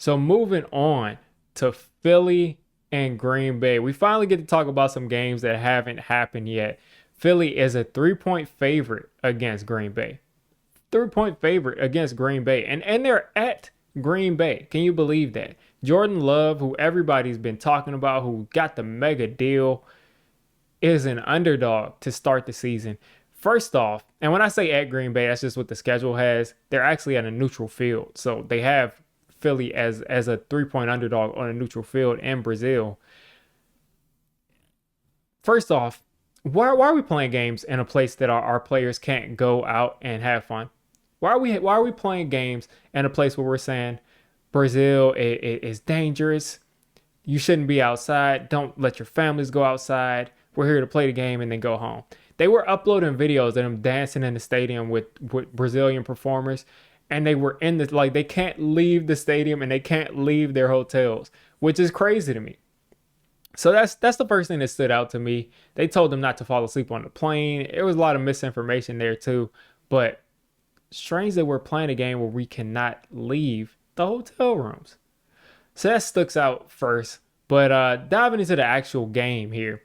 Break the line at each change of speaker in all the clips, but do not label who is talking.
So moving on to Philly and Green Bay. We finally get to talk about some games that haven't happened yet. Philly is a 3-point favorite against Green Bay. 3-point favorite against Green Bay. And they're at Green Bay. Can you believe that? Jordan Love, who everybody's been talking about, who got the mega deal, is an underdog to start the season. First off, and when I say at Green Bay, that's just what the schedule has. They're actually at a neutral field. So they have Philly as a 3-point underdog on a neutral field in Brazil. First off, why are we playing games in a place that our players can't go out and have fun? Why are we playing games in a place where we're saying Brazil is dangerous? You shouldn't be outside. Don't let your families go outside. We're here to play the game and then go home. They were uploading videos of them dancing in the stadium with Brazilian performers, and they were in the like they can't leave the stadium and they can't leave their hotels, which is crazy to me. So that's the first thing that stood out to me. They told them not to fall asleep on the plane. There was a lot of misinformation there too, but strange that we're playing a game where we cannot leave the hotel rooms. So that sticks out first. But diving into the actual game here,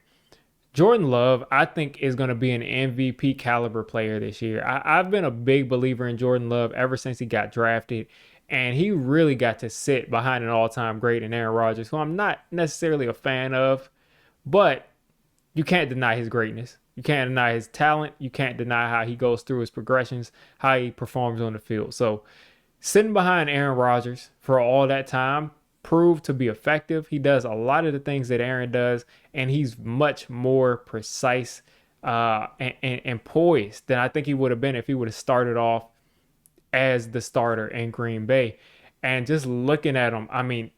Jordan Love, I think, is going to be an MVP caliber player this year. I've been a big believer in Jordan Love ever since he got drafted. And he really got to sit behind an all-time great in Aaron Rodgers, who I'm not necessarily a fan of. But you can't deny his greatness. You can't deny his talent. You can't deny how he goes through his progressions, how he performs on the field. So sitting behind Aaron Rodgers for all that time proved to be effective. He does a lot of the things that Aaron does, and he's much more precise and poised than I think he would have been if he would have started off as the starter in Green Bay. And just looking at him, I mean,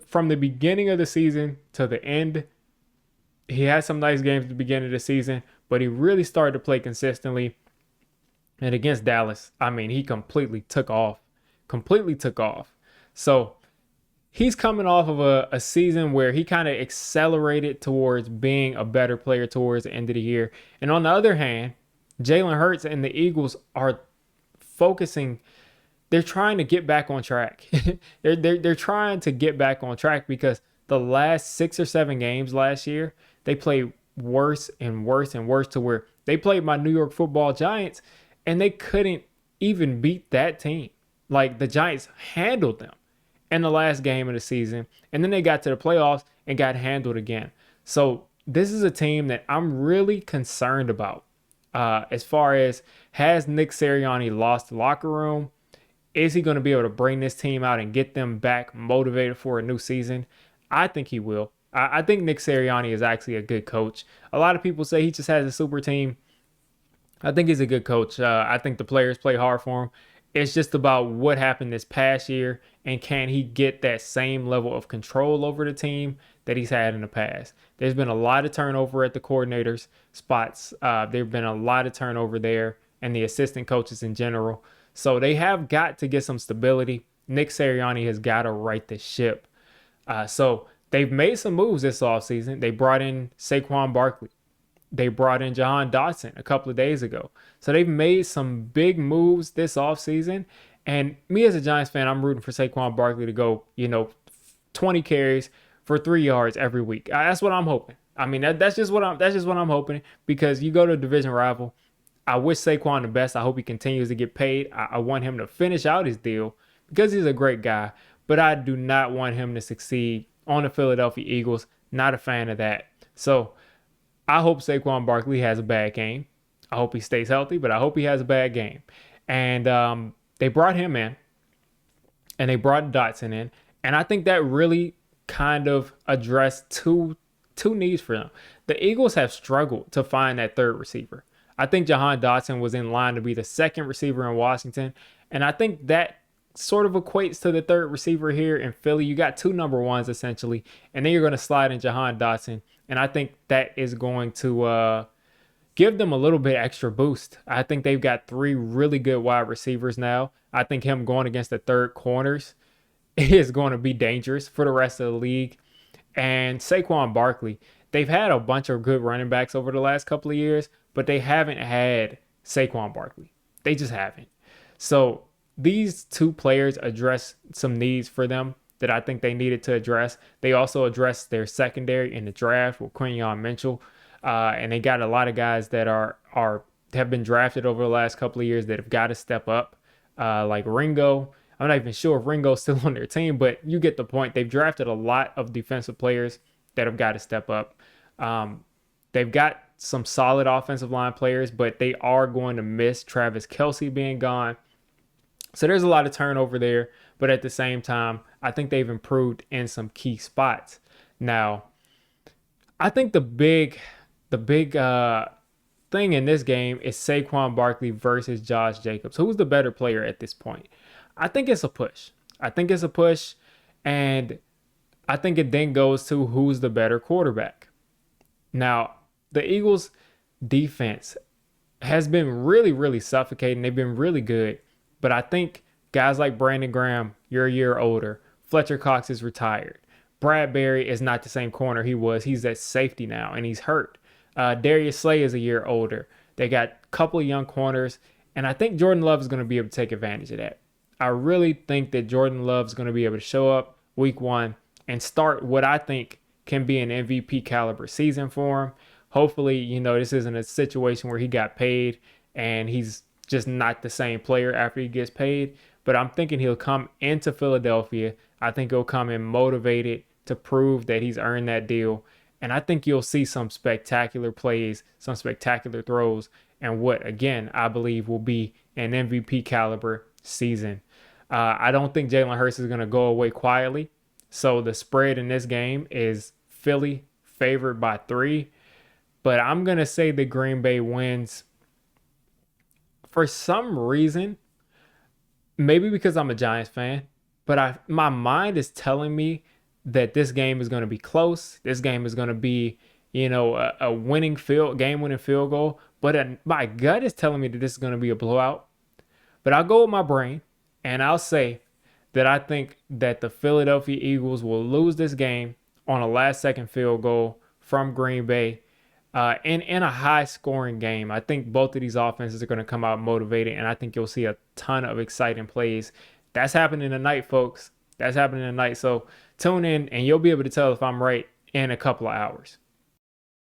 from the beginning of the season to the end, he had some nice games at the beginning of the season, but he really started to play consistently. And against Dallas, I mean, he completely took off. Completely took off. So he's coming off of a season where he kind of accelerated towards being a better player towards the end of the year. And on the other hand, Jalen Hurts and the Eagles are focusing. They're trying to get back on track. they're trying to get back on track because the last 6 or 7 games last year, they played worse and worse and worse to where they played my New York Football Giants and they couldn't even beat that team. Like the Giants handled them in the last game of the season, and then they got to the playoffs and got handled again. So this is a team that I'm really concerned about. As far as, has Nick Sirianni lost the locker room? Is he going to be able to bring this team out and get them back motivated for a new season? I think he will. I think Nick Sirianni is actually a good coach. A lot of people say he just has a super team. I think he's a good coach. I think the players play hard for him. It's just about what happened this past year and can he get that same level of control over the team that he's had in the past. There's been a lot of turnover at the coordinators spots. There've been a lot of turnover there and the assistant coaches in general. So they have got to get some stability. Nick Sirianni has got to right the ship. So they've made some moves this offseason. They brought in Saquon Barkley. They brought in Jahan Dotson a couple of days ago. So they've made some big moves this offseason. And me as a Giants fan, I'm rooting for Saquon Barkley to go, 20 carries for 3 yards every week. That's what I'm hoping. I mean, that's just what I'm hoping, because you go to a division rival. I wish Saquon the best. I hope he continues to get paid. I want him to finish out his deal because he's a great guy. But I do not want him to succeed on the Philadelphia Eagles. Not a fan of that. So I hope Saquon Barkley has a bad game. I hope he stays healthy, but I hope he has a bad game. And they brought him in, and they brought Dotson in, and I think that really kind of addressed two needs for them. The Eagles have struggled to find that third receiver. I think Jahan Dotson was in line to be the second receiver in Washington, and I think that sort of equates to the third receiver here in Philly. You got 2 number ones essentially, and then you're going to slide in Jahan Dotson, and I think that is going to give them a little bit extra boost. I think they've got 3 really good wide receivers now. I think him going against the third corners is going to be dangerous for the rest of the league. And Saquon Barkley, they've had a bunch of good running backs over the last couple of years, but they haven't had Saquon Barkley. They just haven't. So these two players address some needs for them that I think they needed to address. They also addressed their secondary in the draft with Quinion Mitchell, and they got a lot of guys that are have been drafted over the last couple of years that have got to step up, like Ringo. I'm not even sure if Ringo's still on their team, but you get the point. They've drafted a lot of defensive players that have got to step up. Um, they've got some solid offensive line players, but they are going to miss Travis Kelce being gone. So there's a lot of turnover there, but at the same time, I think they've improved in some key spots. Now, I think the big thing in this game is Saquon Barkley versus Josh Jacobs. Who's the better player at this point? I think it's a push. I think it's a push, and I think it then goes to who's the better quarterback. Now, the Eagles' defense has been really, really suffocating. They've been really good. But I think guys like Brandon Graham, you're a year older. Fletcher Cox is retired. Bradbury is not the same corner he was. He's at safety now, and he's hurt. Darius Slay is a year older. They got a couple of young corners, and I think Jordan Love is going to be able to take advantage of that. I really think that Jordan Love is going to be able to show up week one and start what I think can be an MVP caliber season for him. Hopefully, this isn't a situation where he got paid and he's just not the same player after he gets paid. But I'm thinking he'll come into Philadelphia. I think he'll come in motivated to prove that he's earned that deal. And I think you'll see some spectacular plays, some spectacular throws, and what, again, I believe will be an MVP caliber season. I don't think Jalen Hurts is going to go away quietly. So the spread in this game is Philly favored by 3. But I'm going to say that Green Bay wins. For some reason, maybe because I'm a Giants fan, but my mind is telling me that this game is going to be close. This game is going to be, a game-winning field goal. But my gut is telling me that this is going to be a blowout. But I'll go with my brain, and I'll say that I think that the Philadelphia Eagles will lose this game on a last-second field goal from Green Bay. In a high-scoring game. I think both of these offenses are going to come out motivated, and I think you'll see a ton of exciting plays. That's happening tonight, folks. That's happening tonight. So tune in, and you'll be able to tell if I'm right in a couple of hours.